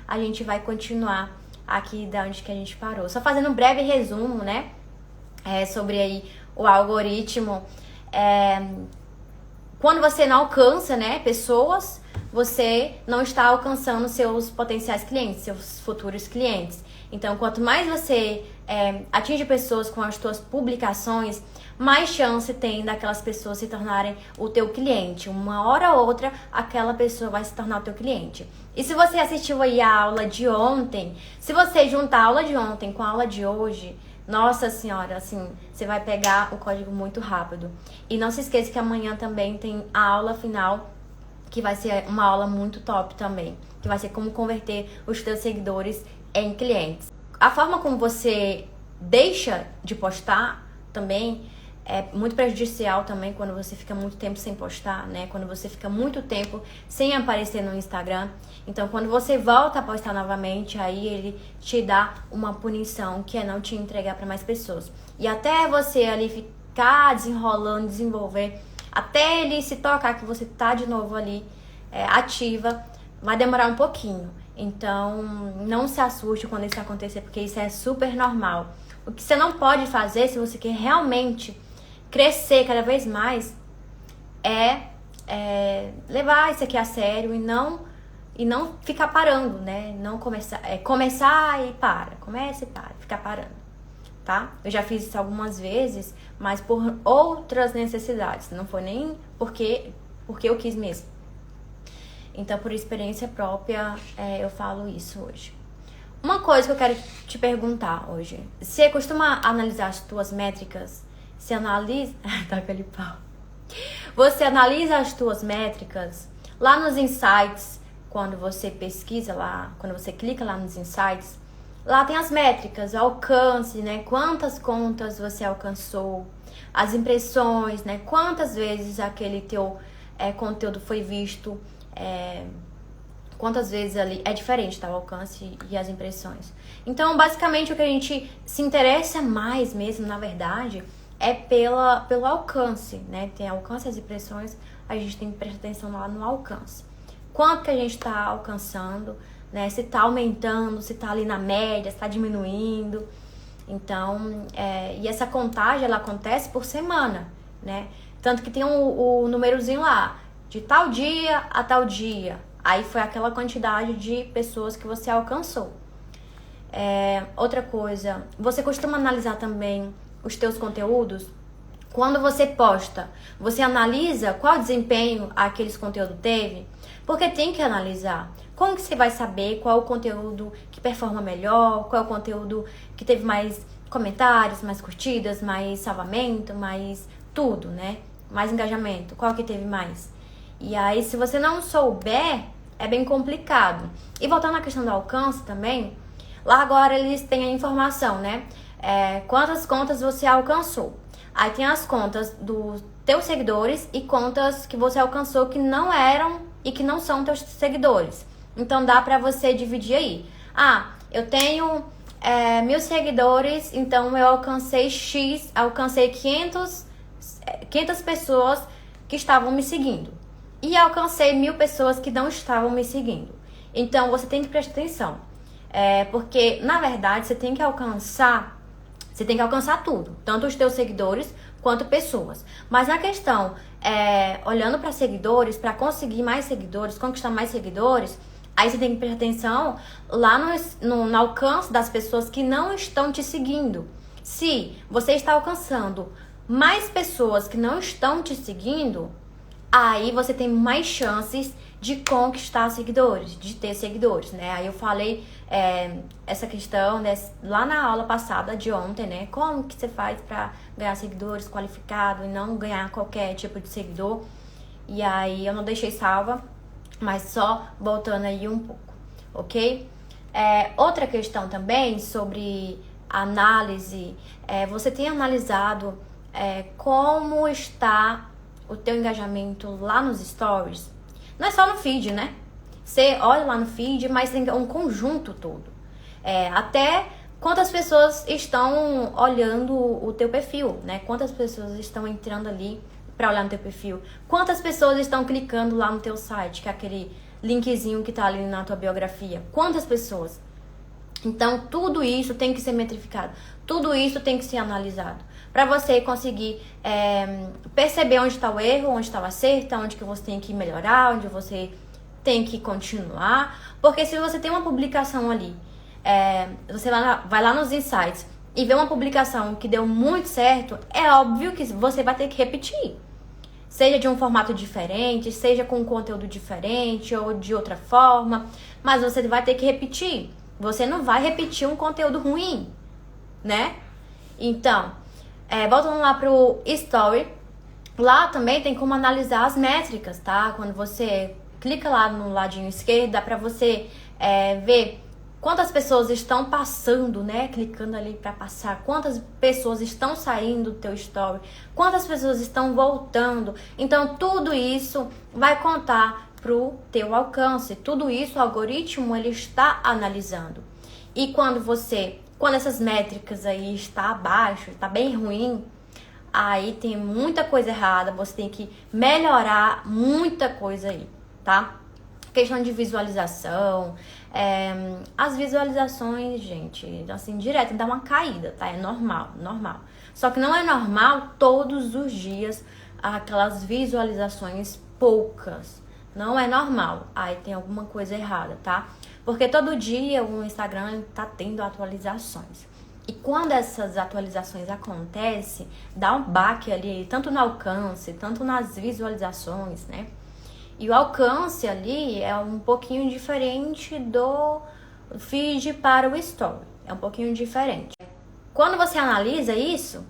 a gente vai continuar aqui da onde que a gente parou. Só fazendo um breve resumo, né? Sobre aí o algoritmo. Quando você não alcança, né, pessoas, você não está alcançando seus potenciais clientes, seus futuros clientes. Então, quanto mais você atinge pessoas com as suas publicações, mais chance tem daquelas pessoas se tornarem o teu cliente. Uma hora ou outra, aquela pessoa vai se tornar o teu cliente. E se você assistiu aí a aula de ontem, se você juntar a aula de ontem com a aula de hoje, nossa senhora, assim, você vai pegar o código muito rápido. E não se esqueça que amanhã também tem a aula final, que vai ser uma aula muito top também, que vai ser como converter os teus seguidores em clientes. A forma como você deixa de postar também é muito prejudicial também quando você fica muito tempo sem postar, né? Quando você fica muito tempo sem aparecer no Instagram. Então, quando você volta a postar novamente, aí ele te dá uma punição, que é não te entregar para mais pessoas. E até você ali ficar desenrolando, desenvolver, até ele se tocar que você tá de novo ali ativa, vai demorar um pouquinho. Então, não se assuste quando isso acontecer, porque isso é super normal. O que você não pode fazer, se você quer realmente crescer cada vez mais, levar isso aqui a sério e não ficar parando, né? Não começar e para, começa e para, ficar parando, tá? Eu já fiz isso algumas vezes, mas por outras necessidades, não foi nem porque eu quis mesmo. Então, por experiência própria, eu falo isso hoje. Uma coisa que eu quero te perguntar hoje, você costuma analisar as tuas métricas? Você analisa... tá aquele pau. Você analisa as tuas métricas lá nos insights, quando você pesquisa lá, quando você clica lá nos insights, lá tem as métricas, o alcance, né? Quantas contas você alcançou, as impressões, né? Quantas vezes aquele teu conteúdo foi visto, quantas vezes ali é diferente, tá? O alcance e as impressões. Então, basicamente, o que a gente se interessa mais mesmo, na verdade, é pelo alcance, né? Tem alcance e as impressões, a gente tem que prestar atenção lá no alcance. Quanto que a gente tá alcançando, né? Se tá aumentando, se tá ali na média, se tá diminuindo. Então, e essa contagem, ela acontece por semana, né? Tanto que tem o númerozinho lá, de tal dia a tal dia. Aí foi aquela quantidade de pessoas que você alcançou. Outra coisa, você costuma analisar também os teus conteúdos? Quando você posta, você analisa qual desempenho aqueles conteúdos teve? Porque tem que analisar. Como que você vai saber qual é o conteúdo que performa melhor, qual é o conteúdo que teve mais comentários, mais curtidas, mais salvamento, mais tudo, né? Mais engajamento, qual que teve mais? E aí, se você não souber, é bem complicado. E voltando à questão do alcance também, lá agora eles têm a informação, né? Quantas contas você alcançou. Aí tem as contas dos teus seguidores e contas que você alcançou que não eram e que não são teus seguidores. Então dá pra você dividir aí. Eu tenho 1.000 seguidores, então eu alcancei X, alcancei 500 pessoas que estavam me seguindo. E alcancei 1.000 pessoas que não estavam me seguindo. Então você tem que prestar atenção. Porque, na verdade, você tem que alcançar tudo. Tanto os teus seguidores quanto pessoas. Mas a questão olhando para seguidores, para conseguir mais seguidores, conquistar mais seguidores, aí você tem que prestar atenção lá no alcance das pessoas que não estão te seguindo. Se você está alcançando mais pessoas que não estão te seguindo, aí você tem mais chances de conquistar seguidores, de ter seguidores, né? Aí eu falei essa questão, né, lá na aula passada de ontem, né? Como que você faz pra ganhar seguidores qualificados e não ganhar qualquer tipo de seguidor. E aí eu não deixei salva, mas só voltando aí um pouco, ok? Outra questão também sobre análise, você tem analisado como está o teu engajamento lá nos stories? Não é só no feed, né? Você olha lá no feed, mas tem um conjunto todo. Até quantas pessoas estão olhando o teu perfil, né? Quantas pessoas estão entrando ali para olhar no teu perfil? Quantas pessoas estão clicando lá no teu site, que é linkzinho que tá ali na tua biografia? Quantas pessoas? Então, tudo isso tem que ser metrificado. Tudo isso tem que ser analisado. Para você conseguir perceber onde está o erro, onde está o acerto, onde que você tem que melhorar, onde você tem que continuar. Porque se você tem uma publicação ali, você vai lá nos insights e vê uma publicação que deu muito certo, é óbvio que você vai ter que repetir. Seja de um formato diferente, seja com um conteúdo diferente ou de outra forma, mas você vai ter que repetir. Você não vai repetir um conteúdo ruim, né? Então, voltando lá pro Story, lá também tem como analisar as métricas, tá? Quando você clica lá no ladinho esquerdo, dá pra você ver quantas pessoas estão passando, né? Clicando ali para passar. Quantas pessoas estão saindo do teu story. Quantas pessoas estão voltando. Então, tudo isso vai contar pro teu alcance. Tudo isso o algoritmo ele está analisando. E quando essas métricas aí está abaixo, está bem ruim, aí tem muita coisa errada. Você tem que melhorar muita coisa aí, tá? Questão de visualização. As visualizações, gente, assim, direto dá uma caída, tá? É normal. Só que não é normal todos os dias aquelas visualizações poucas. Não é normal. Aí tem alguma coisa errada, tá? Porque todo dia o Instagram tá tendo atualizações. E quando essas atualizações acontecem, dá um baque ali, tanto no alcance, tanto nas visualizações, né? E o alcance ali é um pouquinho diferente do feed para o story. É um pouquinho diferente. Quando você analisa isso,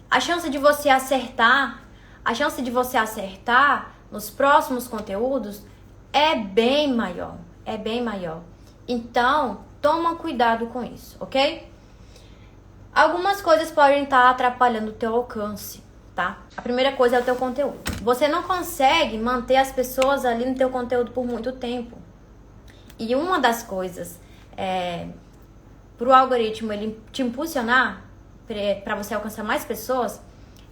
a chance de você acertar nos próximos conteúdos é bem maior. Então, toma cuidado com isso, ok? Algumas coisas podem estar atrapalhando o teu alcance, tá? A primeira coisa é o teu conteúdo. Você não consegue manter as pessoas ali no teu conteúdo por muito tempo. E uma das coisas pro algoritmo ele te impulsionar para você alcançar mais pessoas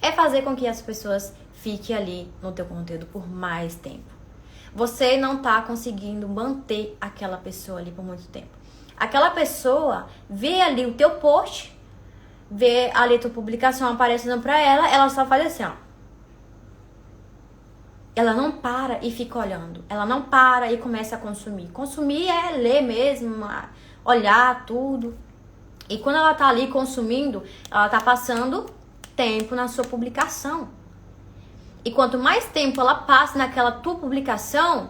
é fazer com que as pessoas fiquem ali no teu conteúdo por mais tempo. Você não tá conseguindo manter aquela pessoa ali por muito tempo. Aquela pessoa vê ali o teu post, vê ali a tua publicação aparecendo pra ela só faz assim, ó. Ela não para e fica olhando. Ela não para e começa a consumir. Consumir é ler mesmo, olhar tudo. E quando ela tá ali consumindo, ela tá passando tempo na sua publicação. E quanto mais tempo ela passa naquela tua publicação,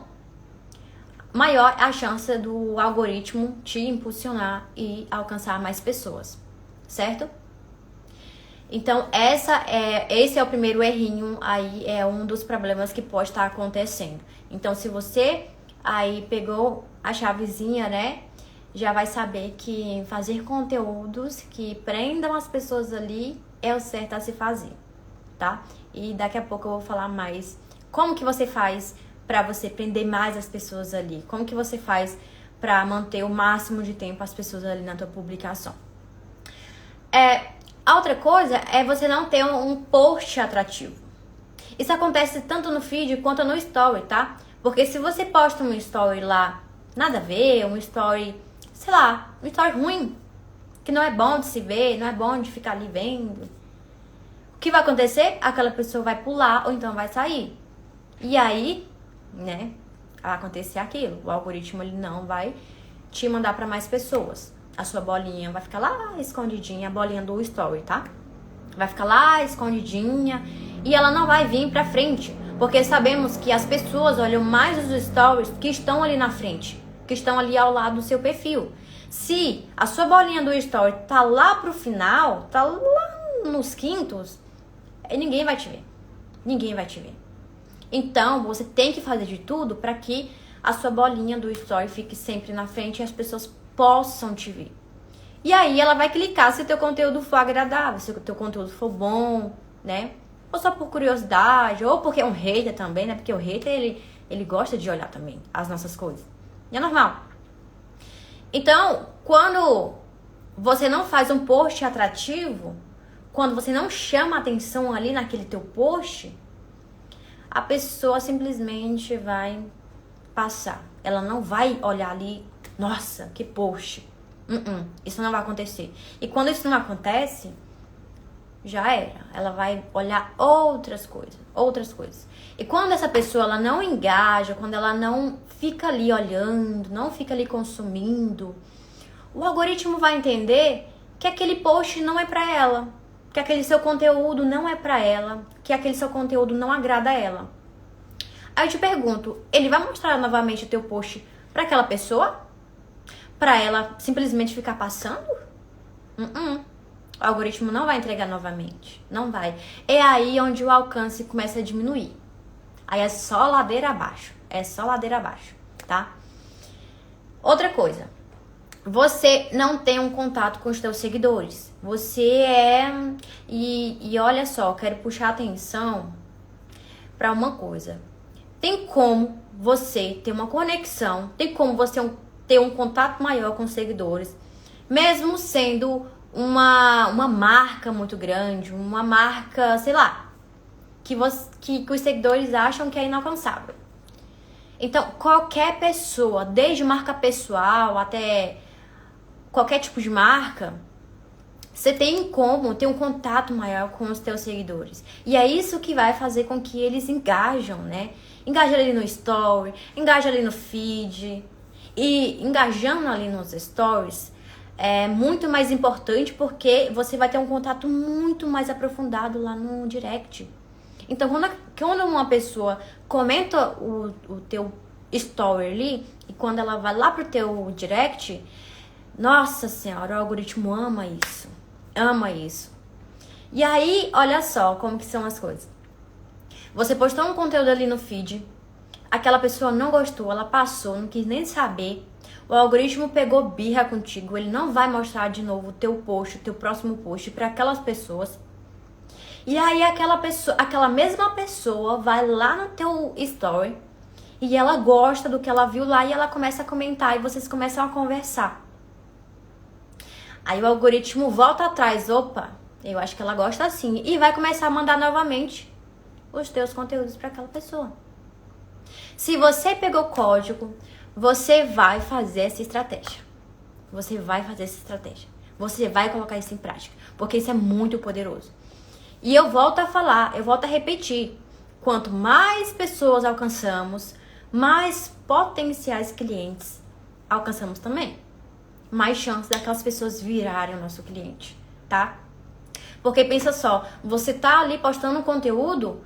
maior a chance do algoritmo te impulsionar e alcançar mais pessoas, certo? Então, esse é o primeiro errinho, aí é um dos problemas que pode estar acontecendo. Então, se você aí pegou a chavezinha, né, já vai saber que fazer conteúdos que prendam as pessoas ali é o certo a se fazer, tá? E daqui a pouco eu vou falar mais como que você faz para você prender mais as pessoas ali, como que você faz para manter o máximo de tempo as pessoas ali na tua publicação. A outra coisa é você não ter um post atrativo. Isso acontece tanto no feed quanto no story, tá? Porque se você posta um story lá, nada a ver, um story, sei lá, um story ruim, que não é bom de se ver, não é bom de ficar ali vendo, o que vai acontecer? Aquela pessoa vai pular ou então vai sair. E aí, né, vai acontecer aquilo. O algoritmo ele não vai te mandar para mais pessoas. A sua bolinha vai ficar lá escondidinha, a bolinha do story, tá? Vai ficar lá escondidinha e ela não vai vir pra frente. Porque sabemos que as pessoas olham mais os stories que estão ali na frente, que estão ali ao lado do seu perfil. Se a sua bolinha do story tá lá pro final, tá lá nos quintos, ninguém vai te ver. Ninguém vai te ver. Então, você tem que fazer de tudo para que a sua bolinha do story fique sempre na frente e as pessoas possam te ver. E aí ela vai clicar se o teu conteúdo for agradável, se o teu conteúdo for bom, né? Ou só por curiosidade, ou porque é um hater também, né? Porque o hater, ele gosta de olhar também as nossas coisas. E é normal. Então, quando você não faz um post atrativo, quando você não chama atenção ali naquele teu post, a pessoa simplesmente vai passar. Ela não vai olhar ali, nossa, que post. Isso não vai acontecer. E quando isso não acontece, já era. Ela vai olhar outras coisas. E quando essa pessoa ela não engaja, quando ela não fica ali olhando, não fica ali consumindo, o algoritmo vai entender que aquele post não é pra ela, que aquele seu conteúdo não é pra ela, que aquele seu conteúdo não agrada a ela. Aí eu te pergunto, ele vai mostrar novamente o teu post pra aquela pessoa? Pra ela simplesmente ficar passando? O algoritmo não vai entregar novamente. Não vai. É aí onde o alcance começa a diminuir. Aí é só ladeira abaixo. Tá? Outra coisa. Você não tem um contato com os teus seguidores. Você é... E olha só, quero puxar a atenção pra uma coisa. Tem como você ter uma conexão, tem como você ter um contato maior com os seguidores, mesmo sendo uma marca muito grande, uma marca, sei lá, que os seguidores acham que é inalcançável. Então, qualquer pessoa, desde marca pessoal até qualquer tipo de marca, você tem como ter um contato maior com os teus seguidores. E é isso que vai fazer com que eles engajam, né? Engaja ali no story, engaja ali no feed. E engajando ali nos stories é muito mais importante porque você vai ter um contato muito mais aprofundado lá no direct. Então, quando uma pessoa comenta o teu story ali, e quando ela vai lá pro teu direct, nossa senhora, o algoritmo ama isso. Ama isso. E aí, olha só como que são as coisas. Você postou um conteúdo ali no feed, aquela pessoa não gostou, ela passou, não quis nem saber. O algoritmo pegou birra contigo, ele não vai mostrar de novo o teu post, o teu próximo post para aquelas pessoas. E aí aquela mesma pessoa vai lá no teu story e ela gosta do que ela viu lá e ela começa a comentar e vocês começam a conversar. Aí o algoritmo volta atrás, opa, eu acho que ela gosta assim, e vai começar a mandar novamente os teus conteúdos para aquela pessoa. Se você pegou código, você vai fazer essa estratégia. Você vai colocar isso em prática, porque isso é muito poderoso. E eu volto a falar, eu volto a repetir. Quanto mais pessoas alcançamos, mais potenciais clientes alcançamos também. Mais chance daquelas pessoas virarem o nosso cliente, tá? Porque pensa só, você tá ali postando um conteúdo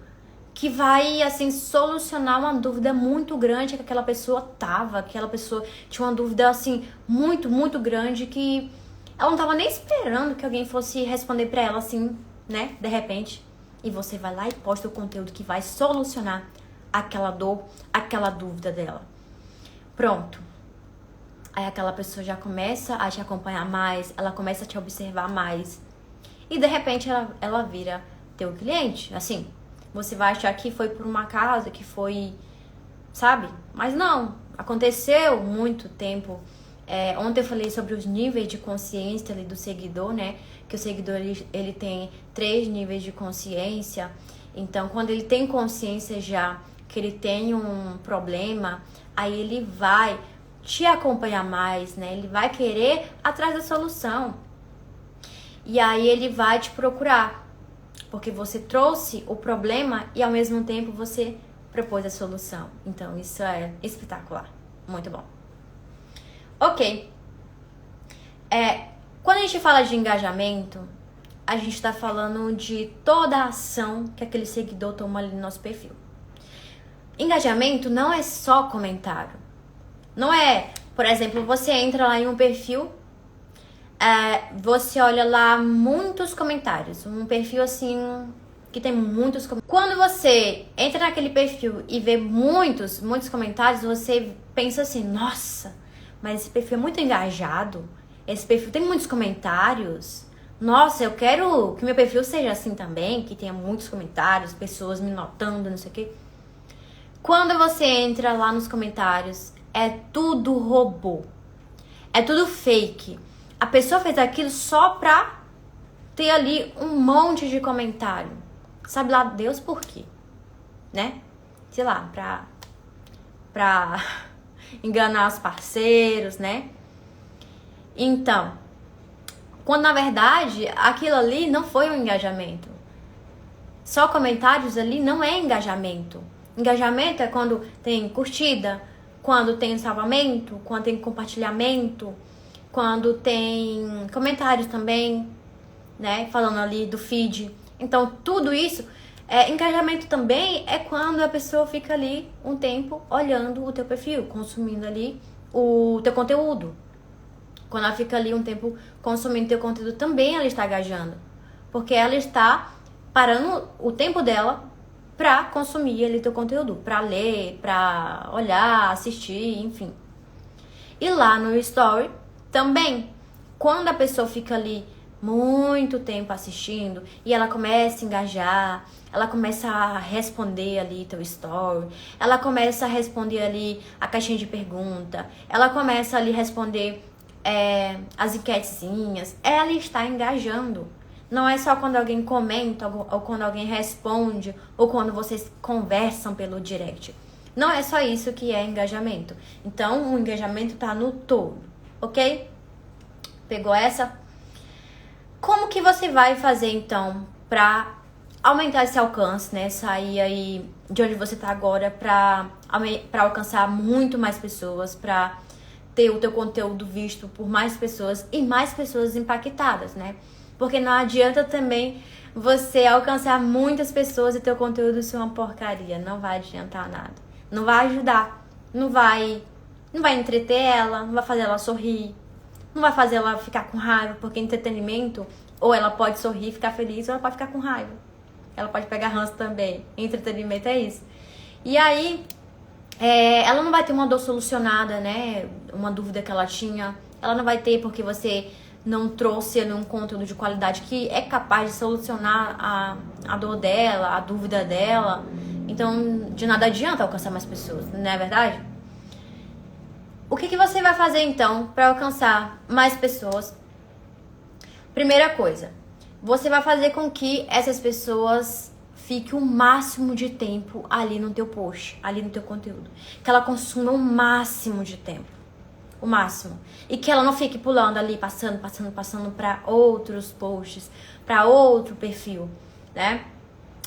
que vai, assim, solucionar uma dúvida muito grande que aquela pessoa aquela pessoa tinha uma dúvida, assim, muito, muito grande que ela não tava nem esperando que alguém fosse responder pra ela, assim, né, de repente. E você vai lá e posta o conteúdo que vai solucionar aquela dor, aquela dúvida dela. Pronto. Aí aquela pessoa já começa a te acompanhar mais, ela começa a te observar mais. E de repente ela vira teu cliente, assim. Você vai achar que foi por um acaso, que foi, sabe? Mas não, aconteceu muito tempo. Ontem eu falei sobre os níveis de consciência ali do seguidor, né? Que o seguidor ele tem 3 níveis de consciência. Então, quando ele tem consciência já que ele tem um problema, aí ele vai te acompanhar mais, né? Ele vai querer atrás da solução. E aí ele vai te procurar. Porque você trouxe o problema e ao mesmo tempo você propôs a solução. Então isso é espetacular. Muito bom. Ok. Quando a gente fala de engajamento, a gente está falando de toda a ação que aquele seguidor toma ali no nosso perfil. Engajamento não é só comentário. Não é, por exemplo, você entra lá em um perfil, você olha lá muitos comentários. Um perfil assim que tem muitos comentários. Quando você entra naquele perfil e vê muitos comentários, você pensa assim, nossa, mas esse perfil é muito engajado. Esse perfil tem muitos comentários. Nossa, eu quero que meu perfil seja assim também, que tenha muitos comentários, pessoas me notando, não sei o quê. Quando você entra lá nos comentários, é tudo robô. É tudo fake. A pessoa fez aquilo só pra ter ali um monte de comentário. Sabe lá Deus por quê? Né? Sei lá, pra enganar os parceiros, né? Então, quando na verdade aquilo ali não foi um engajamento. Só comentários ali não é engajamento. Engajamento é quando tem curtida, quando tem salvamento, quando tem compartilhamento, quando tem comentários também, né? Falando ali do feed. Então, tudo isso, engajamento também é quando a pessoa fica ali um tempo olhando o teu perfil, consumindo ali o teu conteúdo. Quando ela fica ali um tempo consumindo teu conteúdo, também ela está engajando. Porque ela está parando o tempo dela pra consumir ali teu conteúdo, pra ler, pra olhar, assistir, enfim. E lá no Story também, quando a pessoa fica ali muito tempo assistindo e ela começa a engajar, ela começa a responder ali teu story, ela começa a responder ali a caixinha de pergunta, ela começa ali a responder as enquetezinhas, ela está engajando. Não é só quando alguém comenta ou quando alguém responde ou quando vocês conversam pelo direct. Não é só isso que é engajamento. Então, o engajamento tá no todo, ok? Pegou essa? Como que você vai fazer, então, pra aumentar esse alcance, né? Sair aí de onde você tá agora pra alcançar muito mais pessoas, pra ter o teu conteúdo visto por mais pessoas e mais pessoas impactadas, né? Porque não adianta também você alcançar muitas pessoas e teu conteúdo ser uma porcaria. Não vai adiantar nada. Não vai ajudar. Não vai entreter ela, não vai fazer ela sorrir. Não vai fazer ela ficar com raiva, porque entretenimento, ou ela pode sorrir, ficar feliz, ou ela pode ficar com raiva. Ela pode pegar ranço também. Entretenimento é isso. E aí, ela não vai ter uma dor solucionada, né? Uma dúvida que ela tinha. Ela não vai ter porque você não trouxe ali um conteúdo de qualidade que é capaz de solucionar a dor dela, a dúvida dela. Então, de nada adianta alcançar mais pessoas, não é verdade? O que você vai fazer, então, para alcançar mais pessoas? Primeira coisa, você vai fazer com que essas pessoas fiquem o máximo de tempo ali no teu post, ali no teu conteúdo. Que ela consuma o máximo de tempo. O máximo. E que ela não fique pulando ali, passando para outros posts, para outro perfil, né?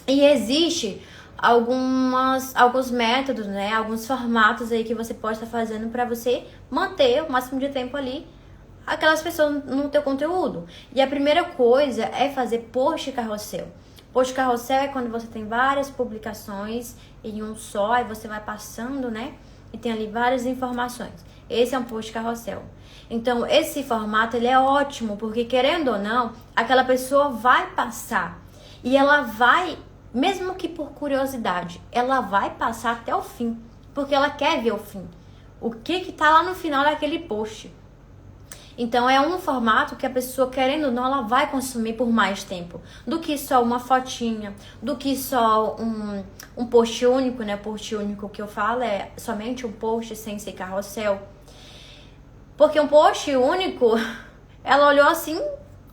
E existe alguns métodos, né? Alguns formatos aí que você pode estar fazendo para você manter o máximo de tempo ali aquelas pessoas no teu conteúdo. E a primeira coisa é fazer post carrossel. Post carrossel é quando você tem várias publicações em um só e você vai passando, né? E tem ali várias informações. Esse é um post carrossel. Então, esse formato ele é ótimo, porque querendo ou não, aquela pessoa vai passar. E ela vai, mesmo que por curiosidade, ela vai passar até o fim. Porque ela quer ver o fim. O que tá lá no final daquele post. Então, é um formato que a pessoa, querendo ou não, ela vai consumir por mais tempo. Do que só uma fotinha, do que só um post único, né? Post único que eu falo é somente um post sem ser carrossel. Porque um post único, ela olhou assim,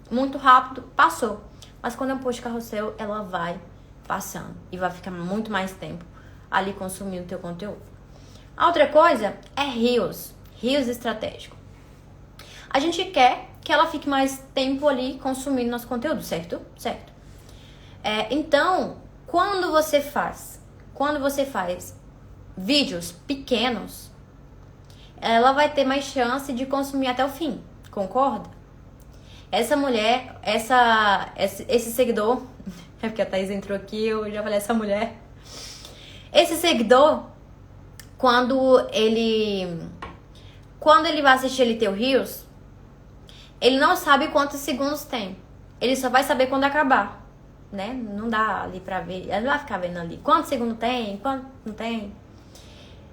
muito rápido, passou. Mas quando é um post carrossel, ela vai passando. E vai ficar muito mais tempo ali consumindo o teu conteúdo. A outra coisa é Reels. Reels estratégico. A gente quer que ela fique mais tempo ali consumindo nosso conteúdo, certo? Certo. Então, quando você faz vídeos pequenos, ela vai ter mais chance de consumir até o fim, concorda? Essa mulher, esse seguidor, é porque a Thaís entrou aqui, eu já falei essa mulher. Esse seguidor, quando ele vai assistir ele teu Reels, ele não sabe quantos segundos tem. Ele só vai saber quando acabar, né? Não dá ali pra ver. Ele não vai ficar vendo ali quantos segundos tem, quanto não tem.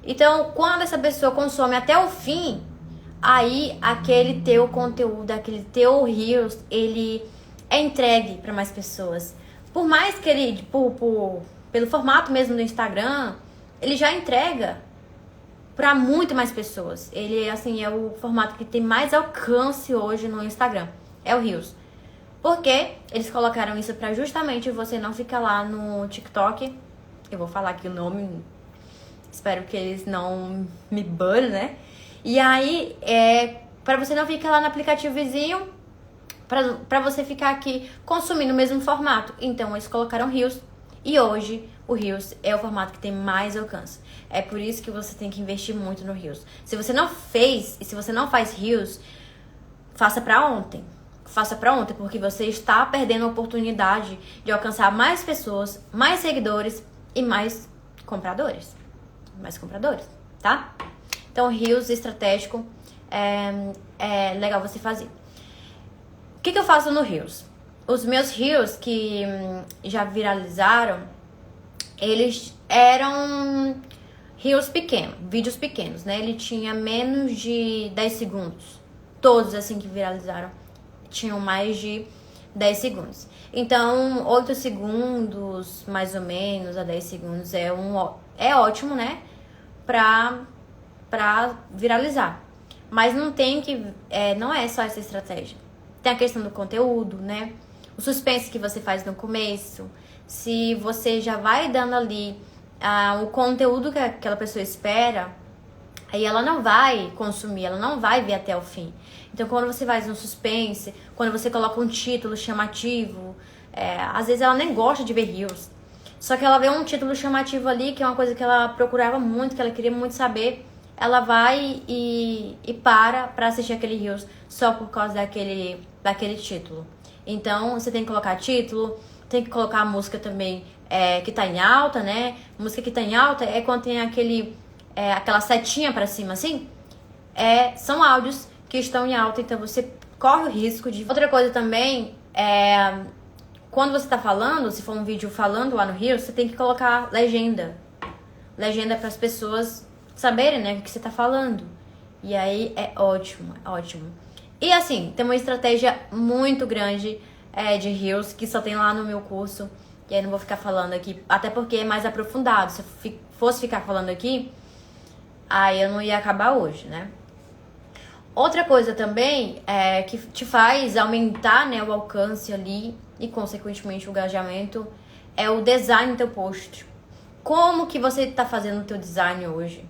Então, quando essa pessoa consome até o fim, aí aquele teu conteúdo, aquele teu Reels, ele é entregue para mais pessoas. Por mais que ele, pelo formato mesmo do Instagram, ele já entrega para muito mais pessoas. Ele, assim, é o formato que tem mais alcance hoje no Instagram. É o Reels. Porque eles colocaram isso para justamente você não ficar lá no TikTok. Eu vou falar aqui o nome. Espero que eles não me banem, né? E aí, pra você não ficar lá no aplicativo vizinho, pra você ficar aqui consumindo o mesmo formato. Então, eles colocaram Reels. E hoje, o Reels é o formato que tem mais alcance. É por isso que você tem que investir muito no Reels. Se você não fez, e se você não faz Reels, faça pra ontem. Faça pra ontem, porque você está perdendo a oportunidade de alcançar mais pessoas, mais seguidores e mais compradores. Mais compradores, tá? Então, Reels estratégico é legal você fazer. O que eu faço no Reels? Os meus Reels que já viralizaram, eles eram Reels pequenos, vídeos pequenos, né? Ele tinha menos de 10 segundos. Todos, assim, que viralizaram, tinham mais de 10 segundos. Então, 8 segundos, mais ou menos, a 10 segundos é ótimo, né? Pra viralizar. Mas não tem que... não é só essa estratégia. Tem a questão do conteúdo, né? O suspense que você faz no começo. Se você já vai dando ali o conteúdo que aquela pessoa espera, aí ela não vai consumir, ela não vai ver até o fim. Então, quando você faz um suspense, quando você coloca um título chamativo, às vezes ela nem gosta de ver Reels. Só que ela vê um título chamativo ali, que é uma coisa que ela procurava muito, que ela queria muito saber. Ela vai e pra assistir aquele Reels só por causa daquele título. Então, você tem que colocar título, tem que colocar a música também que tá em alta, né? Música que tá em alta é quando tem aquela setinha pra cima, assim. São áudios que estão em alta, então você corre o risco de... Outra coisa também quando você tá falando, se for um vídeo falando lá no Reels, você tem que colocar legenda. Legenda para as pessoas saberem, né, o que você tá falando. E aí é ótimo, é ótimo. E assim, tem uma estratégia muito grande de Reels que só tem lá no meu curso. E aí não vou ficar falando aqui, até porque é mais aprofundado. Se eu fosse ficar falando aqui, aí eu não ia acabar hoje, né? Outra coisa também que te faz aumentar, né, o alcance ali e, consequentemente, o engajamento é o design do teu post. Como que você tá fazendo o teu design hoje?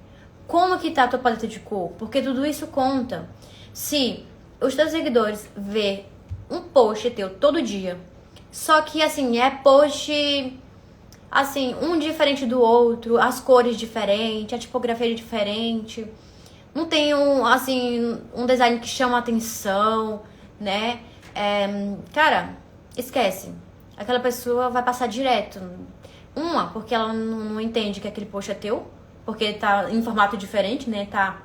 Como que tá a tua paleta de cor? Porque tudo isso conta. Se os teus seguidores vê um post teu todo dia, só que, assim, é post, assim, um diferente do outro, as cores diferentes, a tipografia é diferente, não tem um design que chama atenção, né? Cara, esquece. Aquela pessoa vai passar direto. Porque ela não entende que aquele post é teu, porque tá em formato diferente, né? Tá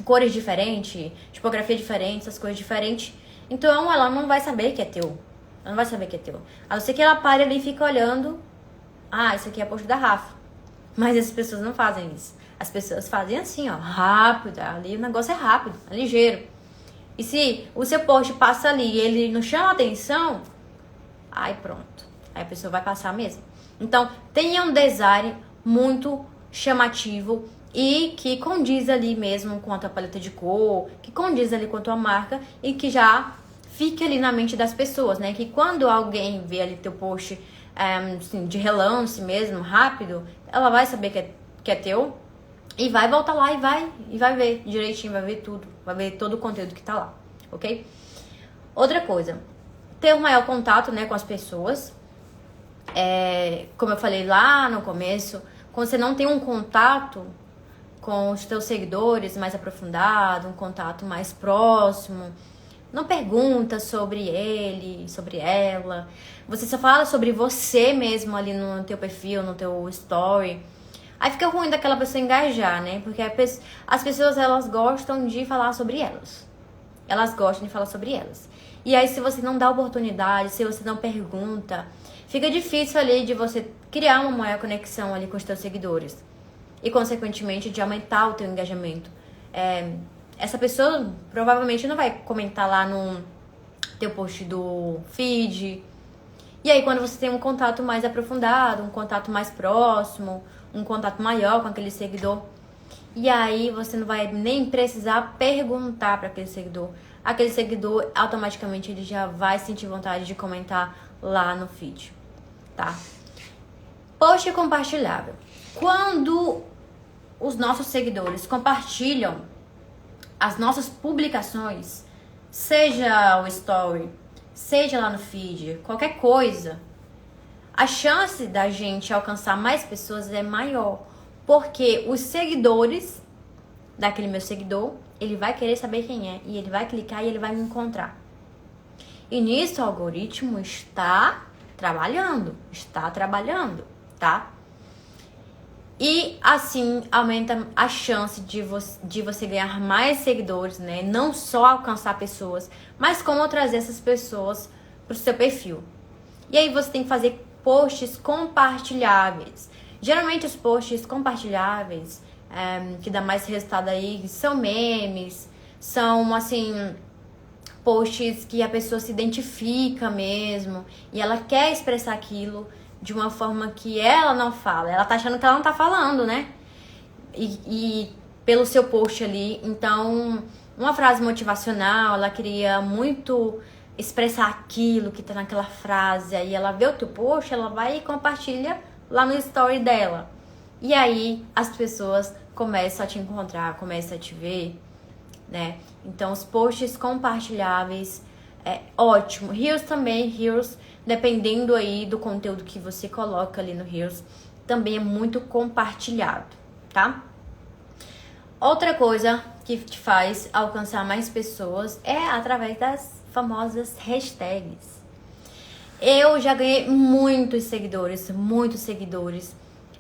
cores diferentes, tipografia diferente, essas coisas diferentes. Então ela não vai saber que é teu. Ela não vai saber que é teu. A não ser que ela pare ali e fique olhando. Isso aqui é post da Rafa. Mas as pessoas não fazem isso. As pessoas fazem assim, ó, rápido. Ali o negócio é rápido, é ligeiro. E se o seu post passa ali e ele não chama atenção, aí pronto. Aí a pessoa vai passar mesmo. Então, tenha um design muito chamativo e que condiz ali mesmo com a tua paleta de cor, que condiz ali com a tua marca e que já fique ali na mente das pessoas, né? Que quando alguém vê ali teu post assim, de relance mesmo, rápido, ela vai saber que é teu e vai voltar lá e vai ver direitinho, vai ver tudo, vai ver todo o conteúdo que tá lá, ok? Outra coisa, ter um maior contato, né, com as pessoas. Como eu falei lá no começo, quando você não tem um contato com os teus seguidores mais aprofundado, um contato mais próximo, não pergunta sobre ele, sobre ela, você só fala sobre você mesmo ali no teu perfil, no teu story. Aí fica ruim daquela pessoa engajar, né? Porque as pessoas, elas gostam de falar sobre elas. Elas gostam de falar sobre elas. E aí, se você não dá oportunidade, se você não pergunta, fica difícil ali de você criar uma maior conexão ali com os teus seguidores. E, consequentemente, de aumentar o teu engajamento. Essa pessoa provavelmente não vai comentar lá no teu post do feed. E aí, quando você tem um contato mais aprofundado, um contato mais próximo, um contato maior com aquele seguidor, e aí você não vai nem precisar perguntar para aquele seguidor. Aquele seguidor, automaticamente, ele já vai sentir vontade de comentar lá no feed, tá? Post compartilhável. Quando os nossos seguidores compartilham as nossas publicações, seja o story, seja lá no feed, qualquer coisa, a chance da gente alcançar mais pessoas é maior. Porque os seguidores daquele meu seguidor, ele vai querer saber quem é. E ele vai clicar e ele vai me encontrar. E nisso o algoritmo está trabalhando, tá? E assim aumenta a chance de você ganhar mais seguidores, né? Não só alcançar pessoas, mas como trazer essas pessoas para o seu perfil. E aí você tem que fazer posts compartilháveis. Geralmente os posts compartilháveis, que dá mais resultado aí, são memes, são assim, posts que a pessoa se identifica mesmo e ela quer expressar aquilo de uma forma que ela não fala. Ela tá achando que ela não tá falando, né? E pelo seu post ali. Então, uma frase motivacional, ela queria muito expressar aquilo que tá naquela frase. Aí ela vê o teu post, ela vai e compartilha lá no story dela. E aí as pessoas começam a te encontrar, começam a te ver, né? Então, os posts compartilháveis é ótimo. Reels também, Reels, dependendo aí do conteúdo que você coloca ali no Reels, também é muito compartilhado, tá? Outra coisa que te faz alcançar mais pessoas é através das famosas hashtags. Eu já ganhei muitos seguidores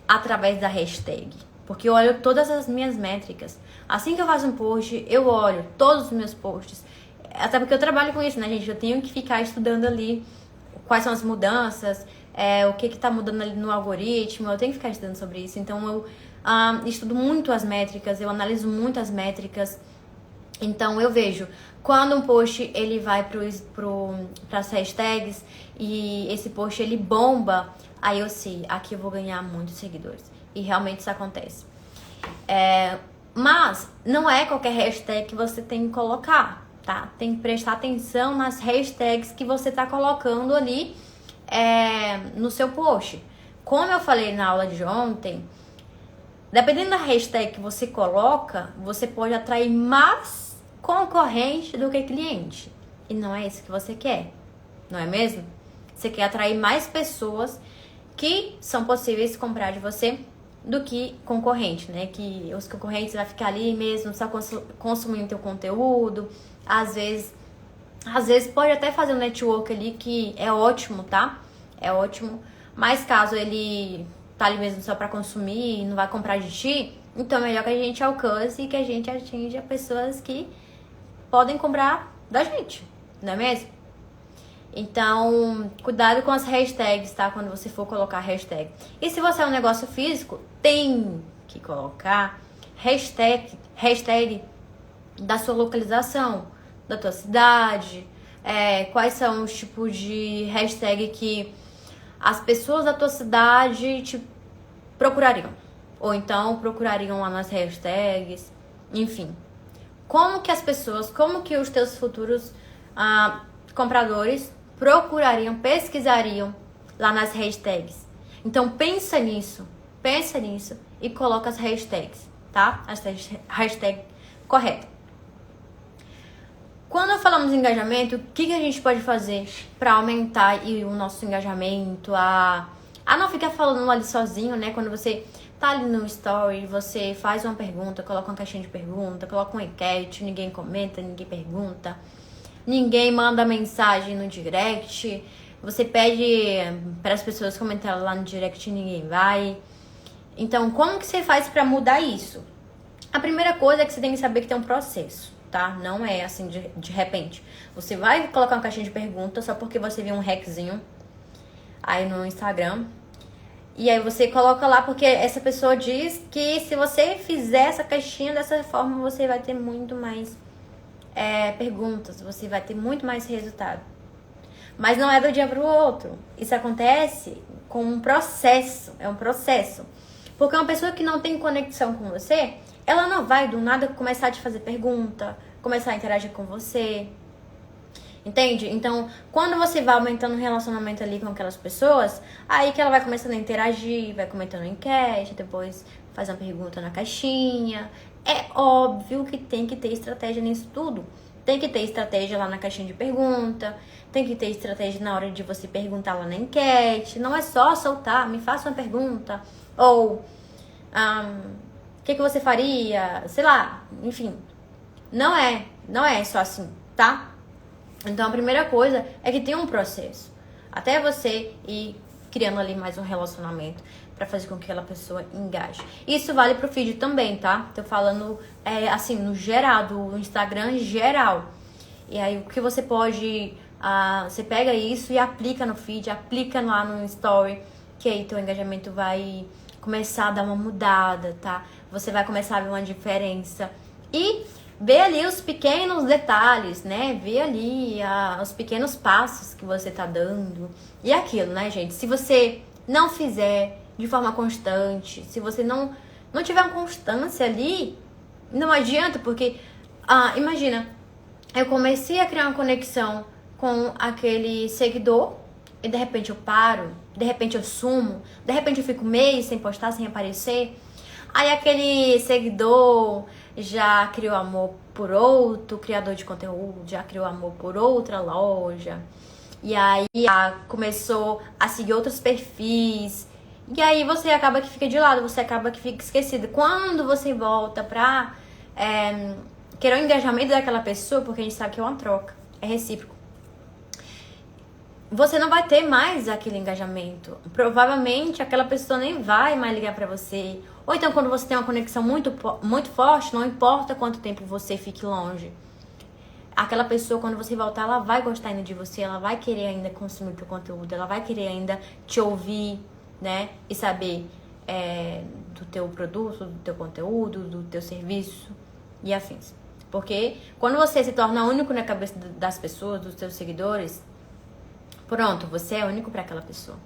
através da hashtag. Porque eu olho todas as minhas métricas. Assim que eu faço um post, eu olho todos os meus posts. Até porque eu trabalho com isso, né, gente? Eu tenho que ficar estudando ali quais são as mudanças, o que tá mudando ali no algoritmo. Eu tenho que ficar estudando sobre isso. Então, eu estudo muito as métricas, eu analiso muito as métricas. Então, eu vejo quando um post ele vai para as hashtags e esse post ele bomba, aí eu sei, aqui eu vou ganhar muitos seguidores. E realmente isso acontece. Mas não é qualquer hashtag que você tem que colocar, tá? Tem que prestar atenção nas hashtags que você tá colocando ali no seu post. Como eu falei na aula de ontem, dependendo da hashtag que você coloca, você pode atrair mais concorrente do que cliente. E não é isso que você quer, não é mesmo? Você quer atrair mais pessoas que são possíveis comprar de você do que concorrente, né? Que os concorrentes vão ficar ali mesmo só consumindo teu conteúdo. Às vezes pode até fazer um network ali que é ótimo, tá? É ótimo. Mas caso ele tá ali mesmo só pra consumir e não vai comprar de ti, então é melhor que a gente alcance e que a gente atinja pessoas que podem comprar da gente, não é mesmo? Então, cuidado com as hashtags, tá? Quando você for colocar hashtag. E se você é um negócio físico, tem que colocar hashtag da sua localização, da tua cidade. Quais são os tipos de hashtag que as pessoas da tua cidade te procurariam. Ou então procurariam lá nas hashtags. Enfim. Como que os teus futuros compradores procurariam, pesquisariam lá nas hashtags. Então pensa nisso e coloca as hashtags, tá? As hashtags corretas. Quando falamos em engajamento, o que a gente pode fazer para aumentar o nosso engajamento, a não ficar falando ali sozinho, né? Quando você tá ali no story, você faz uma pergunta, coloca uma caixinha de pergunta, coloca uma enquete, ninguém comenta, ninguém pergunta. Ninguém manda mensagem no direct. Você pede para as pessoas comentarem lá no direct e ninguém vai. Então, como que você faz para mudar isso? A primeira coisa é que você tem que saber que tem um processo, tá? Não é assim de repente. Você vai colocar uma caixinha de perguntas só porque você viu um hackzinho aí no Instagram. E aí você coloca lá porque essa pessoa diz que se você fizer essa caixinha dessa forma, você vai ter muito mais perguntas, você vai ter muito mais resultado. Mas não é do dia para o outro. Isso acontece com um processo, é um processo. Porque uma pessoa que não tem conexão com você, ela não vai do nada começar a te fazer pergunta, começar a interagir com você. Entende? Então, quando você vai aumentando o relacionamento ali com aquelas pessoas, aí que ela vai começando a interagir, vai comentando enquete, depois faz uma pergunta na caixinha. É óbvio que tem que ter estratégia nisso tudo. Tem que ter estratégia lá na caixinha de pergunta, tem que ter estratégia na hora de você perguntar lá na enquete. Não é só soltar, me faça uma pergunta. Ou, o que você faria? Sei lá, enfim. Não é só assim, tá? Então a primeira coisa é que tem um processo. Até você ir criando ali mais um relacionamento pra fazer com que aquela pessoa engaje. Isso vale pro feed também, tá? Tô falando assim, no geral, do Instagram geral. E aí o que você pode... você pega isso e aplica no feed, aplica lá no story, que aí teu engajamento vai começar a dar uma mudada, tá? Você vai começar a ver uma diferença. E vê ali os pequenos detalhes, né? Vê ali os pequenos passos que você tá dando. E aquilo, né, gente? Se você não fizer de forma constante, se você não tiver uma constância ali, não adianta, porque, imagina, eu comecei a criar uma conexão com aquele seguidor e de repente eu paro, de repente eu sumo, de repente eu fico mês sem postar, sem aparecer. Aí aquele seguidor já criou amor por outro criador de conteúdo, já criou amor por outra loja. E aí começou a seguir outros perfis. E aí você acaba que fica de lado, você acaba que fica esquecido. Quando você volta pra querer o engajamento daquela pessoa, porque a gente sabe que é uma troca, é recíproco, você não vai ter mais aquele engajamento. Provavelmente aquela pessoa nem vai mais ligar pra você. Ou então quando você tem uma conexão muito, muito forte, não importa quanto tempo você fique longe, aquela pessoa, quando você voltar, ela vai gostar ainda de você, ela vai querer ainda consumir teu conteúdo, ela vai querer ainda te ouvir, né? E saber do teu produto, do teu conteúdo, do teu serviço e afins. Porque quando você se torna único na cabeça das pessoas, dos teus seguidores, pronto, você é único para aquela pessoa.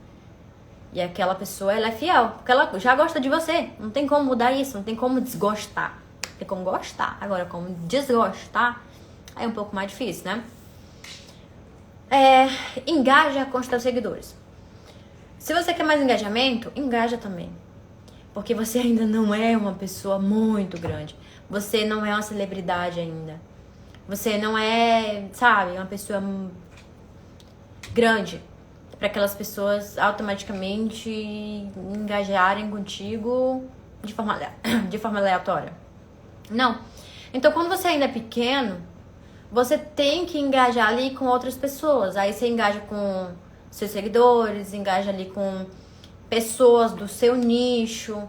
E aquela pessoa, ela é fiel, porque ela já gosta de você. Não tem como mudar isso, não tem como desgostar. Tem como gostar. Agora, como desgostar, aí é um pouco mais difícil, né? Engaja com os teus seguidores. Se você quer mais engajamento, engaja também. Porque você ainda não é uma pessoa muito grande. Você não é uma celebridade ainda. Você não é, sabe, uma pessoa grande para aquelas pessoas automaticamente engajarem contigo de forma aleatória. Não. Então, quando você ainda é pequeno, você tem que engajar ali com outras pessoas. Aí você engaja com seus seguidores, engaja ali com pessoas do seu nicho.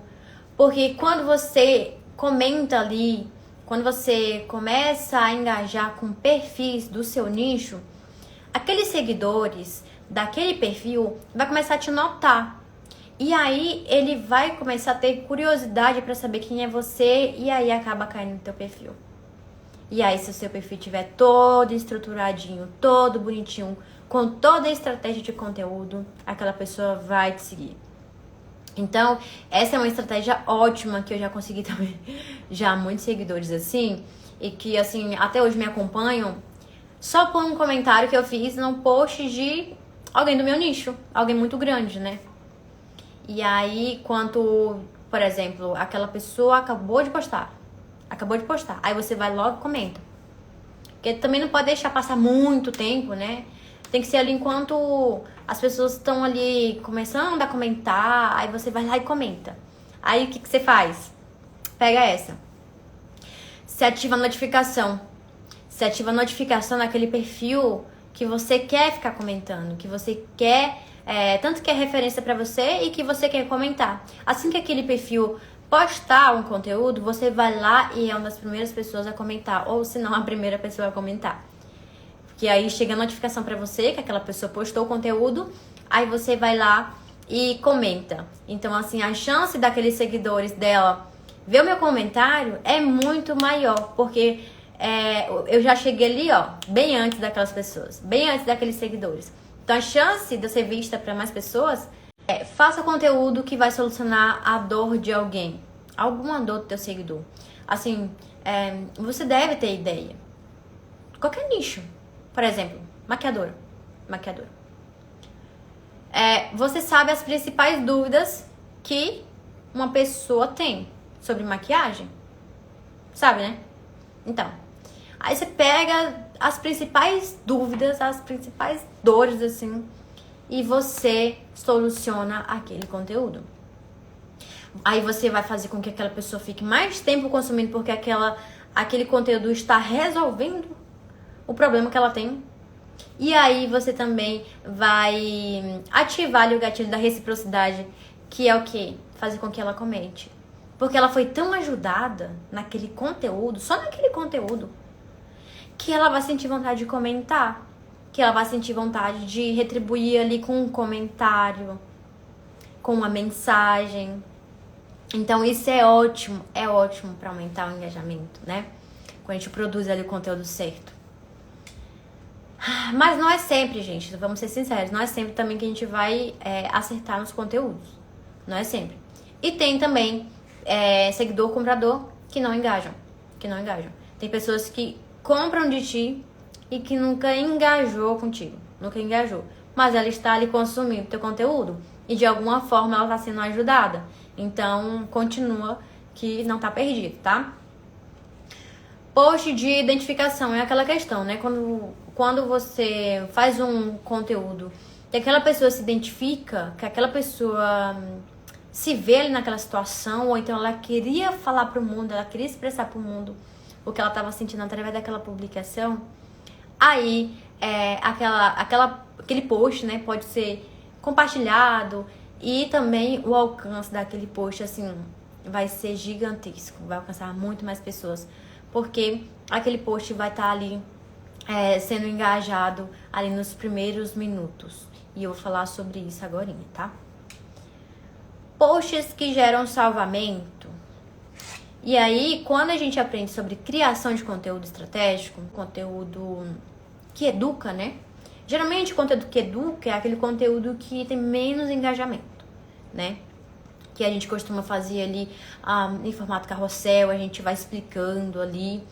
Porque quando você comenta ali, quando você começa a engajar com perfis do seu nicho, aqueles seguidores daquele perfil vai começar a te notar. E aí ele vai começar a ter curiosidade para saber quem é você e aí acaba caindo no teu perfil. E aí se o seu perfil estiver todo estruturadinho, todo bonitinho, com toda a estratégia de conteúdo, aquela pessoa vai te seguir. Então, essa é uma estratégia ótima que eu já consegui também, já muitos seguidores assim, e que assim, até hoje me acompanham, só por um comentário que eu fiz num post de alguém do meu nicho, alguém muito grande, né? E aí, quando, por exemplo, aquela pessoa acabou de postar, aí você vai logo e comenta. Porque também não pode deixar passar muito tempo, né? Tem que ser ali enquanto as pessoas estão ali começando a comentar, aí você vai lá e comenta. Aí o que você faz? Pega essa. Você ativa a notificação. Você ativa a notificação naquele perfil que você quer ficar comentando, que você quer, tanto que é referência pra você e que você quer comentar. Assim que aquele perfil postar um conteúdo, você vai lá e é uma das primeiras pessoas a comentar, ou se não, a primeira pessoa a comentar. Que aí chega a notificação pra você que aquela pessoa postou o conteúdo, aí você vai lá e comenta. Então, assim, a chance daqueles seguidores dela ver o meu comentário é muito maior, porque eu já cheguei ali, ó, bem antes daquelas pessoas, bem antes daqueles seguidores. Então, a chance de eu ser vista para mais pessoas faça conteúdo que vai solucionar a dor de alguém, alguma dor do teu seguidor. Assim, você deve ter ideia. Qualquer nicho. Por exemplo, maquiadora. Você sabe as principais dúvidas que uma pessoa tem sobre maquiagem? Sabe, né? Então, aí você pega as principais dúvidas, as principais dores, assim, e você soluciona aquele conteúdo. Aí você vai fazer com que aquela pessoa fique mais tempo consumindo, porque aquele conteúdo está resolvendo o problema que ela tem. E aí você também vai ativar ali o gatilho da reciprocidade, que é o quê? Fazer com que ela comente. Porque ela foi tão ajudada naquele conteúdo, só naquele conteúdo, que ela vai sentir vontade de comentar. Que ela vai sentir vontade de retribuir ali com um comentário, com uma mensagem. Então isso é ótimo para aumentar o engajamento, né? Quando a gente produz ali o conteúdo certo. Mas não é sempre, gente, vamos ser sinceros, não é sempre também que a gente vai acertar nos conteúdos. Não é sempre. E tem também seguidor, comprador que não engajam. Tem pessoas que compram de ti e que nunca engajou contigo. Nunca engajou. Mas ela está ali consumindo teu conteúdo e de alguma forma ela está sendo ajudada. Então, continua que não tá perdido, tá? Post de identificação é aquela questão, né? Quando você faz um conteúdo que aquela pessoa se identifica, que aquela pessoa se vê ali naquela situação, ou então ela queria falar pro mundo, ela queria expressar pro mundo o que ela estava sentindo através daquela publicação, aí aquele post, né, pode ser compartilhado e também o alcance daquele post, assim, vai ser gigantesco, vai alcançar muito mais pessoas, porque aquele post vai estar ali sendo engajado ali nos primeiros minutos. E eu vou falar sobre isso agora, tá? Posts que geram salvamento. E aí, quando a gente aprende sobre criação de conteúdo estratégico, conteúdo que educa, né? Geralmente, o conteúdo que educa é aquele conteúdo que tem menos engajamento, né? Que a gente costuma fazer ali em formato carrossel, a gente vai explicando ali.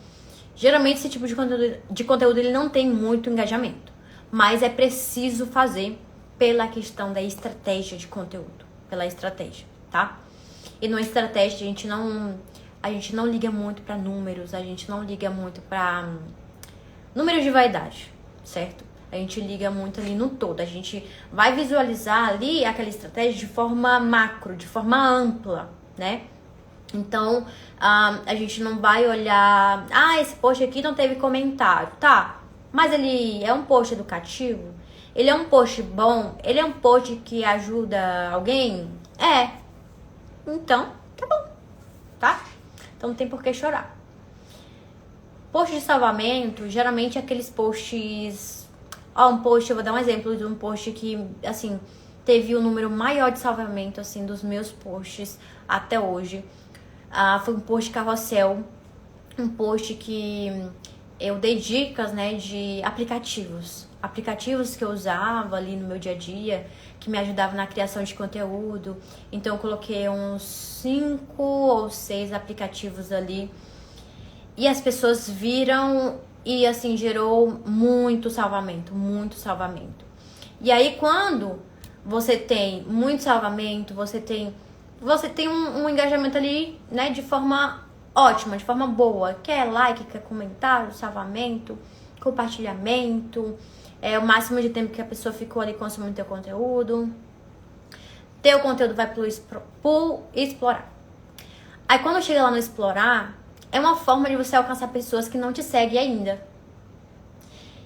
Geralmente, esse tipo de conteúdo ele não tem muito engajamento, mas é preciso fazer pela questão da estratégia de conteúdo, pela estratégia, tá? E numa estratégia, a gente não liga muito para números, a gente não liga muito para números de vaidade, certo? A gente liga muito ali no todo, a gente vai visualizar ali aquela estratégia de forma macro, de forma ampla, né? Então, a gente não vai olhar, esse post aqui não teve comentário, tá? Mas ele é um post educativo? Ele é um post bom? Ele é um post que ajuda alguém? Então, tá bom, tá? Então não tem por que chorar. Post de salvamento, geralmente aqueles posts... eu vou dar um exemplo de um post que, assim, teve o número maior de salvamento, assim, dos meus posts até hoje. Foi um post carrossel, um post que eu dei dicas, né, de aplicativos que eu usava ali no meu dia a dia, que me ajudavam na criação de conteúdo. Então eu coloquei uns 5 ou 6 aplicativos ali e as pessoas viram e assim gerou muito salvamento. E aí quando você tem muito salvamento, você tem um engajamento ali, né, de forma ótima, de forma boa. Quer like, quer comentário, salvamento, compartilhamento, o máximo de tempo que a pessoa ficou ali consumindo teu conteúdo. Teu conteúdo vai pro explorar. Aí quando chega lá no explorar, é uma forma de você alcançar pessoas que não te seguem ainda.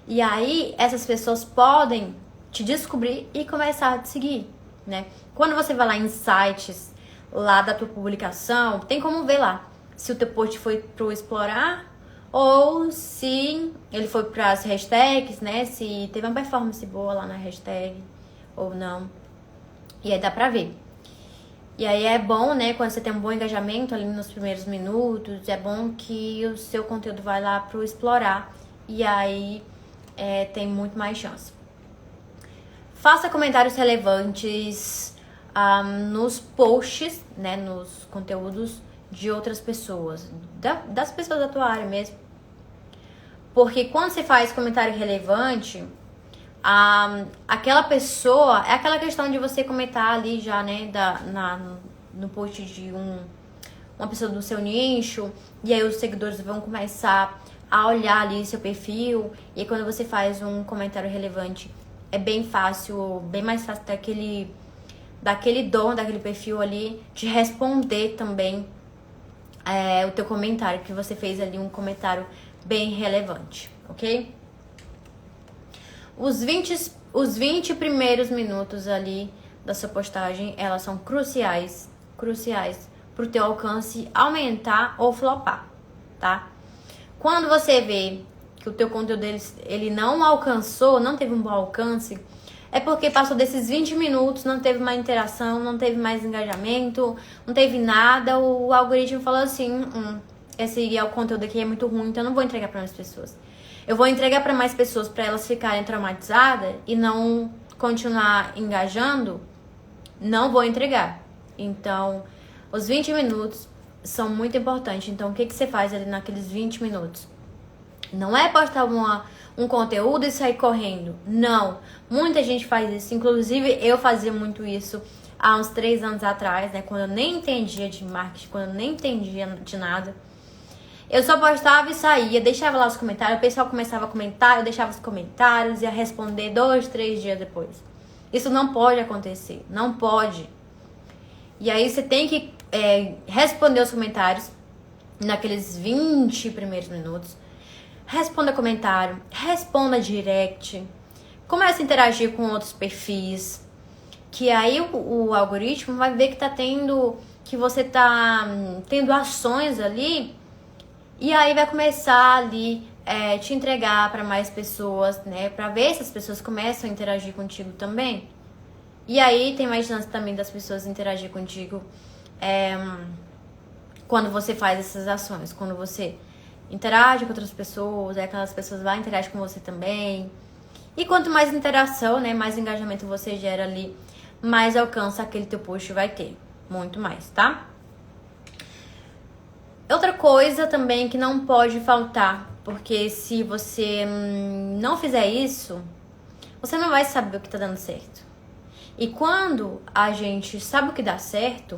E aí essas pessoas podem te descobrir e começar a te seguir, né? Quando você vai lá em sites lá da tua publicação, tem como ver lá se o teu post foi pro explorar ou se ele foi para as hashtags, né? Se teve uma performance boa lá na hashtag ou não. E aí dá pra ver. E aí é bom, né? Quando você tem um bom engajamento ali nos primeiros minutos, é bom que o seu conteúdo vai lá pro explorar. E aí tem muito mais chance. Faça comentários relevantes nos posts, né? Nos conteúdos de outras pessoas, das pessoas da tua área mesmo. Porque quando você faz comentário relevante, aquela pessoa, é aquela questão de você comentar ali já, né, no post de uma pessoa do seu nicho, e aí os seguidores vão começar a olhar ali seu perfil, e aí quando você faz um comentário relevante, é bem fácil, bem mais fácil daquele dono, daquele perfil ali, de responder também o teu comentário, que você fez ali um comentário bem relevante, ok? Os 20 primeiros minutos ali da sua postagem, elas são cruciais pro teu alcance aumentar ou flopar, tá? Quando você vê que o teu conteúdo ele não alcançou, não teve um bom alcance, é porque passou desses 20 minutos, não teve mais interação, não teve mais engajamento, não teve nada, o algoritmo falou assim, esse conteúdo aqui é muito ruim, então eu não vou entregar para mais pessoas. Eu vou entregar para mais pessoas para elas ficarem traumatizadas e não continuar engajando, não vou entregar. Então, os 20 minutos são muito importantes. Então, o que você faz ali naqueles 20 minutos? Não é postar um conteúdo e sair correndo. Não. Muita gente faz isso. Inclusive, eu fazia muito isso há uns 3 anos atrás, né? Quando eu nem entendia de marketing, quando eu nem entendia de nada. Eu só postava e saía, deixava lá os comentários, o pessoal começava a comentar, eu deixava os comentários e ia responder 2, 3 dias depois. Isso não pode acontecer. Não pode. E aí você tem que responder os comentários naqueles 20 primeiros minutos. Responda comentário, responda direct, comece a interagir com outros perfis, que aí o algoritmo vai ver que você tá tendo ações ali, e aí vai começar ali te entregar para mais pessoas, né, para ver se as pessoas começam a interagir contigo também. E aí tem mais chance também das pessoas interagir contigo quando você faz essas ações, quando você interage com outras pessoas, aquelas pessoas vão interagir com você também. E quanto mais interação, né, mais engajamento você gera ali, mais alcance aquele teu post vai ter. Muito mais, tá? Outra coisa também que não pode faltar, porque se você não fizer isso, você não vai saber o que tá dando certo. E quando a gente sabe o que dá certo,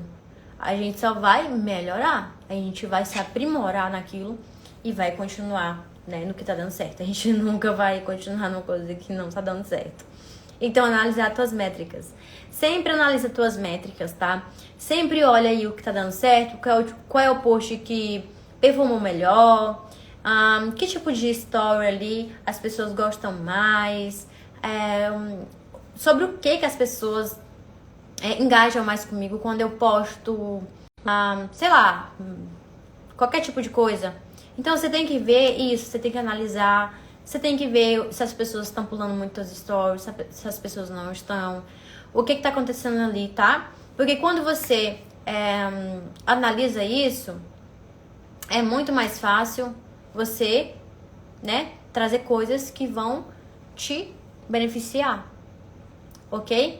a gente só vai melhorar, a gente vai se aprimorar naquilo e vai continuar, né, no que tá dando certo. A gente nunca vai continuar numa coisa que não tá dando certo. Então, analisar as tuas métricas. Sempre analisa as tuas métricas, tá? Sempre olha aí o que tá dando certo, qual é o post que performou melhor, que tipo de story ali as pessoas gostam mais, sobre o que as pessoas engajam mais comigo quando eu posto, sei lá, qualquer tipo de coisa. Então você tem que ver isso, você tem que analisar, você tem que ver se as pessoas estão pulando muito as stories, se as pessoas não estão, o que tá acontecendo ali, tá? Porque quando você analisa isso, é muito mais fácil você, trazer coisas que vão te beneficiar, ok?